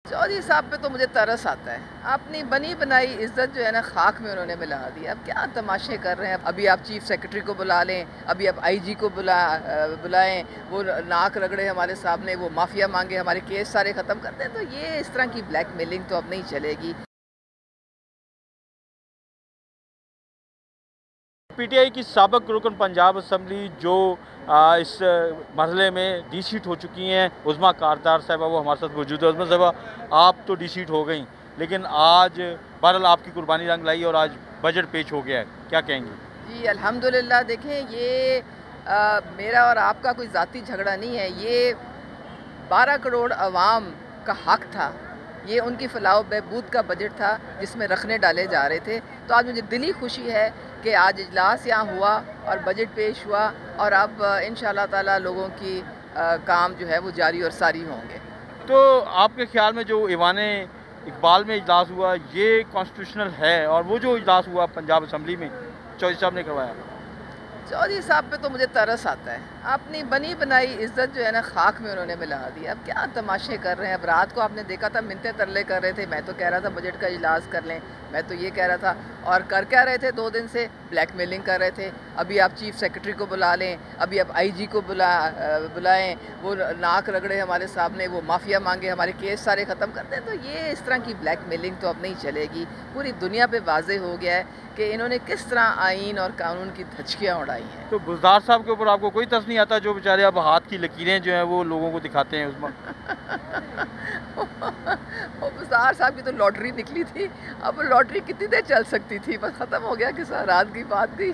चौधरी साहब पे तो मुझे तरस आता है। अपनी बनी बनाई इज़्ज़त जो है ना खाक में उन्होंने मिला दी। अब क्या तमाशे कर रहे हैं। अभी आप चीफ़ सेक्रेटरी को बुला लें, अभी आप आईजी को बुलाएं, वो नाक रगड़े हमारे सामने, वो माफ़िया मांगे, हमारे केस सारे ख़त्म कर दें। तो ये इस तरह की ब्लैकमेलिंग तो अब नहीं चलेगी। पीटीआई की साबिक़ रुकन पंजाब असम्बली जो इस मरहले में डी-सीट हो चुकी हैं, उज़्मा कारदार साहिबा, वो हमारे साथ मौजूद है। उज़्मा साहिबा, आप तो डी-सीट हो गई, लेकिन आज बहरहाल आपकी कुर्बानी रंग लाई और आज बजट पेश हो गया है, क्या कहेंगी? जी, अल्हम्दुलिल्लाह। देखें, ये मेरा और आपका कोई ज़ाती झगड़ा नहीं है। ये 12 करोड़ अवाम का हक था। ये उनकी फ़लाह बहबूद का बजट था जिसमें रखने डाले जा रहे थे। तो आज मुझे दिली खुशी है कि आज इजलास यहाँ हुआ और बजट पेश हुआ और अब इंशाअल्लाह ताला लोगों की काम जो है वो जारी और सारी होंगे। तो आपके ख़्याल में जो ईवान इकबाल में इजलास हुआ, ये कॉन्स्टिट्यूशनल है? और वो जो इजलास हुआ पंजाब असम्बली में चौधरी साहब ने करवाया? चौधरी साहब पे तो मुझे तरस आता है। अपनी बनी बनाई इज़्ज़त जो है ना खाक में उन्होंने मिला दी। अब क्या तमाशे कर रहे हैं। अब रात को आपने देखा था मिन्नतें तरले कर रहे थे। मैं तो कह रहा था बजट का इजलास कर लें, मैं तो ये कह रहा था। और कर क्या रहे थे 2 दिन से? ब्लैकमेलिंग कर रहे थे। अभी आप चीफ़ सेक्रेटरी को बुला लें, अभी आप आईजी को बुलाएं, वो नाक रगड़े हमारे सामने, वो माफ़िया मांगे, हमारे केस सारे ख़त्म कर दें। तो ये इस तरह की ब्लैकमेलिंग तो अब नहीं चलेगी। पूरी दुनिया पर वाज़े हो गया है कि इन्होंने किस तरह आइन और कानून की धज्जियाँ उड़ाई हैं। तो गुलजार साहब के ऊपर आपको कोई तरस नहीं आता, जो बेचारे अब हाथ की लकीरें जो हैं वो लोगों को दिखाते हैं उसमें? वो गुलजार साहब की तो लॉटरी निकली थी। अब लॉटरी कितनी देर चल सकती थी? बस ख़त्म हो गया, किस रात की बात थी।